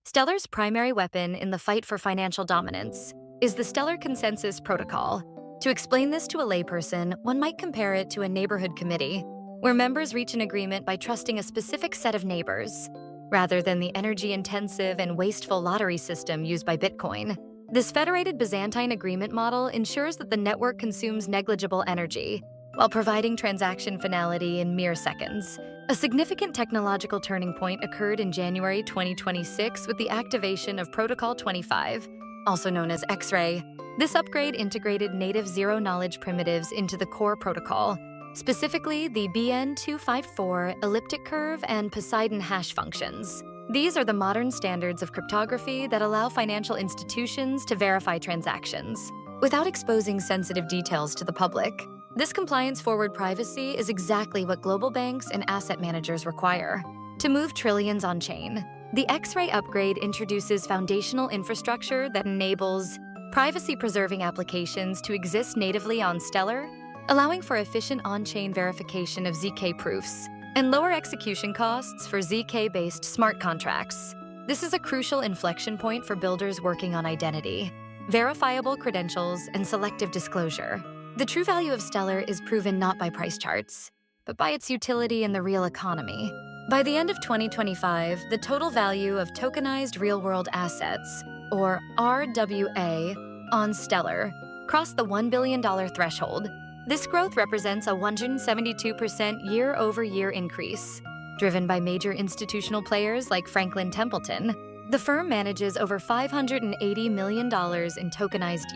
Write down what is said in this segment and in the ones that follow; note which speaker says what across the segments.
Speaker 1: Stellar's primary weapon in the fight for financial dominance is the Stellar Consensus Protocol. To explain this to a layperson, one might compare it to a neighborhood committee, where members reach an agreement by trusting a specific set of neighbors, rather than the energy-intensive and wasteful lottery system used by Bitcoin. This federated Byzantine agreement model ensures that the network consumes negligible energy, while providing transaction finality in mere seconds. A significant technological turning point occurred in January 2026 with the activation of Protocol 25, also known as X-ray. This upgrade integrated native zero-knowledge primitives into the core protocol, specifically the BN254 elliptic curve and Poseidon hash functions. These are the modern standards of cryptography that allow financial institutions to verify transactions without exposing sensitive details to the public. This compliance-forward privacy is exactly what global banks and asset managers require to move trillions on-chain. The X-ray upgrade introduces foundational infrastructure that enables privacy-preserving applications to exist natively on Stellar, allowing for efficient on-chain verification of ZK proofs and lower execution costs for ZK-based smart contracts. This is a crucial inflection point for builders working on identity, verifiable credentials, and selective disclosure. The true value of Stellar is proven not by price charts, but by its utility in the real economy. By the end of 2025, the total value of tokenized real-world assets, or RWA, on Stellar crossed the $1 billion threshold. This growth represents a 172% year-over-year increase, driven by major institutional players like Franklin Templeton. The firm manages over $580 million in tokenized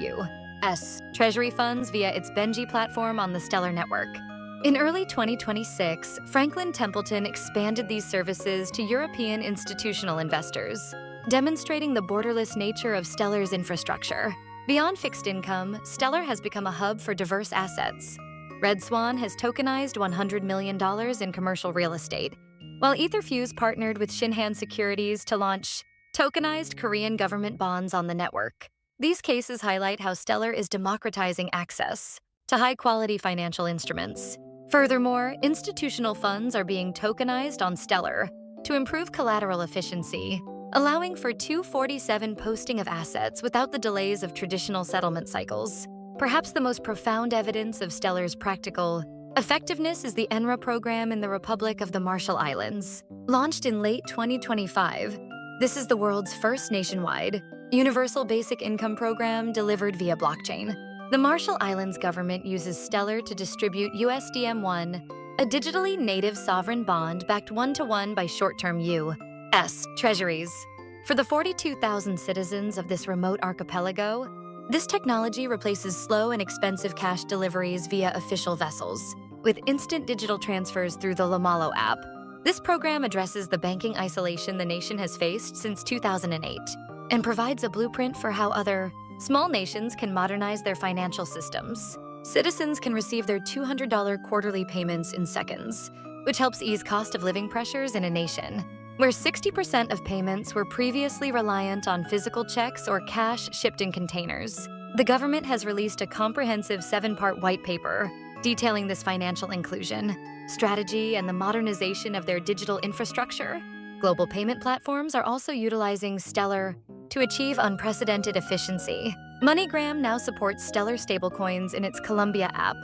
Speaker 1: U.S. Treasury funds via its Benji platform on the Stellar network. In early 2026, Franklin Templeton expanded these services to European institutional investors, demonstrating the borderless nature of Stellar's infrastructure. Beyond fixed income, Stellar has become a hub for diverse assets. Red Swan has tokenized $100 million in commercial real estate, while Etherfuse partnered with Shinhan Securities to launch tokenized Korean government bonds on the network. These cases highlight how Stellar is democratizing access to high-quality financial instruments. Furthermore, institutional funds are being tokenized on Stellar to improve collateral efficiency, allowing for 247 posting of assets without the delays of traditional settlement cycles. Perhaps the most profound evidence of Stellar's practical effectiveness is the ENRA program in the Republic of the Marshall Islands. Launched in late 2025, this is the world's first nationwide universal basic income program delivered via blockchain. The Marshall Islands government uses Stellar to distribute USDM1, a digitally native sovereign bond backed one-to-one by short-term U.S. treasuries. For the 42,000 citizens of this remote archipelago, this technology replaces slow and expensive cash deliveries via official vessels, with instant digital transfers through the Lamalo app. This program addresses the banking isolation the nation has faced since 2008 and provides a blueprint for how other small nations can modernize their financial systems. Citizens can receive their $200 quarterly payments in seconds, which helps ease cost of living pressures in a nation where 60% of payments were previously reliant on physical checks or cash shipped in containers. The government has released a comprehensive 7-part white paper detailing this financial inclusion strategy and the modernization of their digital infrastructure. Global payment platforms are also utilizing Stellar to achieve unprecedented efficiency. MoneyGram now supports Stellar stablecoins in its Colombia app,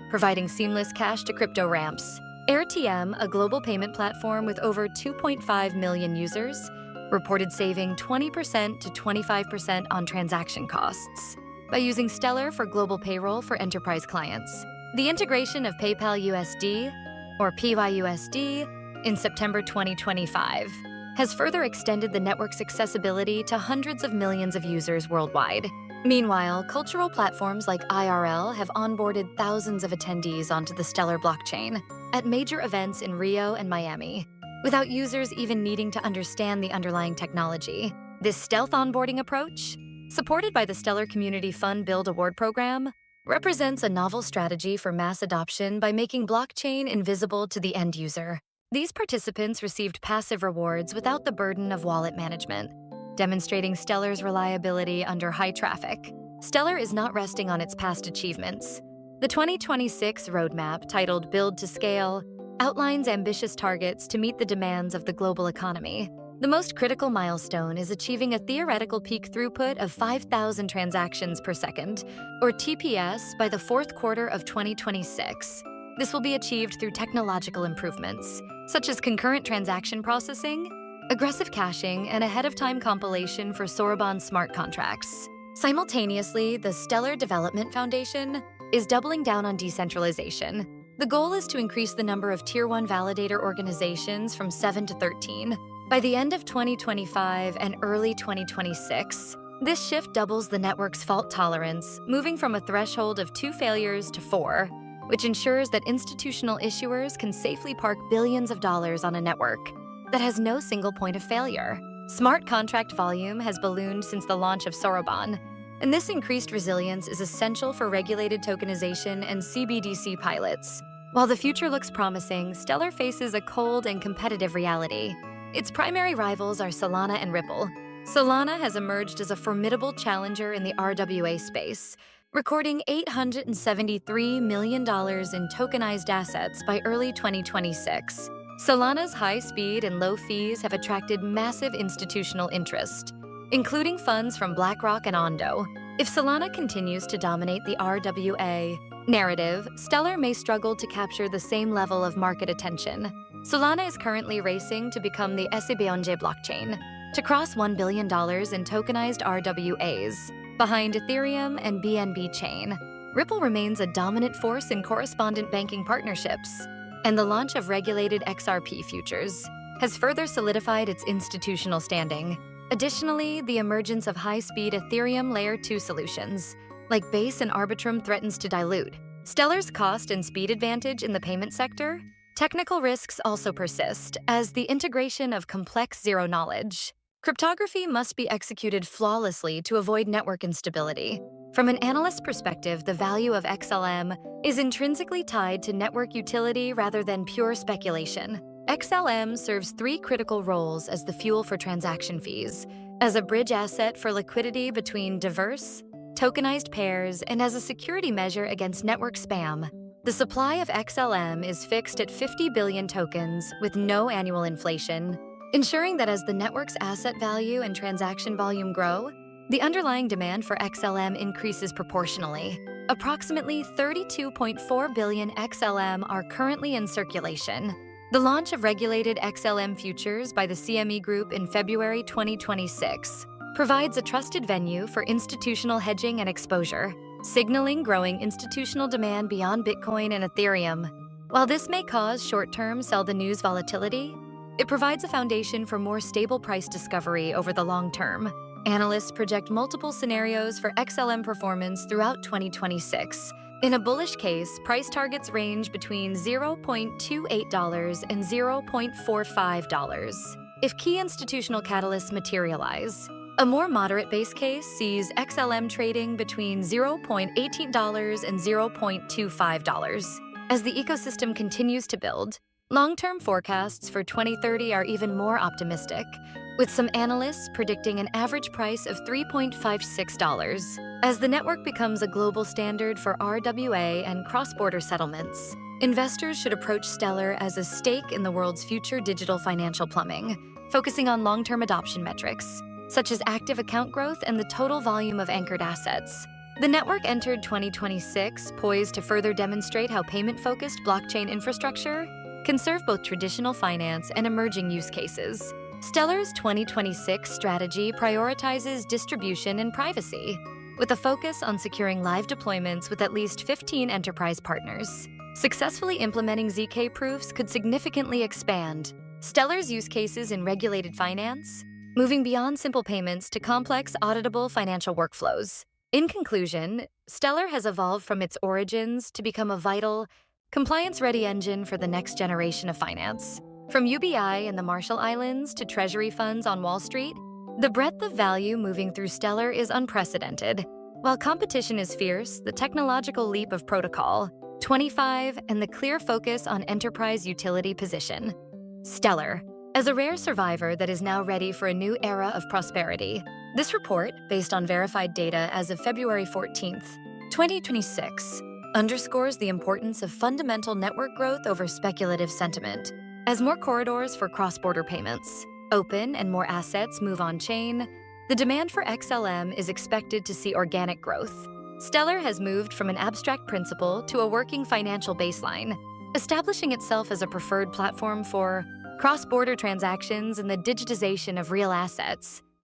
Speaker 1: providing seamless cash to crypto ramps. AirTM, a global payment platform with over 2.5 million users, reported saving 20% to 25% on transaction costs by using Stellar for global payroll for enterprise clients. The integration of PayPal USD, or PYUSD, in September 2025 has further extended the network's accessibility to hundreds of millions of users worldwide. Meanwhile, cultural platforms like IRL have onboarded thousands of attendees onto the Stellar blockchain at major events in Rio and Miami, without users even needing to understand the underlying technology. This stealth onboarding approach, supported by the Stellar Community Fund Build Award Program, represents a novel strategy for mass adoption by making blockchain invisible to the end user. These participants received passive rewards without the burden of wallet management, demonstrating Stellar's reliability under high traffic. Stellar is not resting on its past achievements. The 2026 roadmap, titled Build to Scale, outlines ambitious targets to meet the demands of the global economy. The most critical milestone is achieving a theoretical peak throughput of 5,000 transactions per second, or TPS, by the fourth quarter of 2026. This will be achieved through technological improvements, such as concurrent transaction processing, aggressive caching, and ahead-of-time compilation for Soroban smart contracts. Simultaneously, the Stellar Development Foundation is doubling down on decentralization. The goal is to increase the number of Tier 1 validator organizations from 7 to 13. By the end of 2025 and early 2026, this shift doubles the network's fault tolerance, moving from a threshold of 2 failures to 4, which ensures that institutional issuers can safely park billions of dollars on a network that has no single point of failure. Smart contract volume has ballooned since the launch of Soroban, and this increased resilience is essential for regulated tokenization and CBDC pilots. While the future looks promising, Stellar faces a cold and competitive reality. Its primary rivals are Solana and Ripple. Solana has emerged as a formidable challenger in the RWA space, recording $873 million in tokenized assets by early 2026. Solana's high speed and low fees have attracted massive institutional interest, including funds from BlackRock and Ondo. If Solana continues to dominate the RWA narrative, Stellar may struggle to capture the same level of market attention. Solana is currently racing to become the SBNJ blockchain, to cross $1 billion in tokenized RWAs, behind Ethereum and BNB Chain. Ripple remains a dominant force in correspondent banking partnerships, and the launch of regulated XRP futures has further solidified its institutional standing. Additionally, the emergence of high-speed Ethereum Layer 2 solutions, like Base and Arbitrum, threatens to dilute Stellar's cost and speed advantage in the payment sector. Technical risks also persist, as the integration of complex zero-knowledge cryptography must be executed flawlessly to avoid network instability. From an analyst perspective, the value of XLM is intrinsically tied to network utility rather than pure speculation. XLM serves 3 critical roles as the fuel for transaction fees: as a bridge asset for liquidity between diverse, tokenized pairs, and as a security measure against network spam. The supply of XLM is fixed at 50 billion tokens with no annual inflation, ensuring that as the network's asset value and transaction volume grow, the underlying demand for XLM increases proportionally. Approximately 32.4 billion XLM are currently in circulation. The launch of regulated XLM futures by the CME Group in February 2026 provides a trusted venue for institutional hedging and exposure, signaling growing institutional demand beyond Bitcoin and Ethereum. While this may cause short-term sell-the-news volatility, it provides a foundation for more stable price discovery over the long term. Analysts project multiple scenarios for XLM performance throughout 2026. In a bullish case, price targets range between $0.28 and $0.45 if key institutional catalysts materialize. A more moderate base case sees XLM trading between $0.18 and $0.25. As the ecosystem continues to build, long-term forecasts for 2030 are even more optimistic, with some analysts predicting an average price of $3.56. As the network becomes a global standard for RWA and cross-border settlements, investors should approach Stellar as a stake in the world's future digital financial plumbing, focusing on long-term adoption metrics, such as active account growth and the total volume of anchored assets. The network entered 2026 poised to further demonstrate how payment-focused blockchain infrastructure can serve both traditional finance and emerging use cases. Stellar's 2026 strategy prioritizes distribution and privacy, with a focus on securing live deployments with at least 15 enterprise partners. Successfully implementing ZK proofs could significantly expand Stellar's use cases in regulated finance, moving beyond simple payments to complex, auditable financial workflows. In conclusion, Stellar has evolved from its origins to become a vital, compliance-ready engine for the next generation of finance. From UBI in the Marshall Islands to treasury funds on Wall Street, the breadth of value moving through Stellar is unprecedented. While competition is fierce, the technological leap of Protocol 25 and the clear focus on enterprise utility position Stellar as a rare survivor that is now ready for a new era of prosperity. This report, based on verified data as of February 14th, 2026, underscores the importance of fundamental network growth over speculative sentiment. As more corridors for cross-border payments, open and more assets move on-chain, the demand for XLM is expected to see organic growth. Stellar has moved from an abstract principle to a working financial baseline, establishing itself as a preferred platform for cross-border transactions and the digitization of real assets.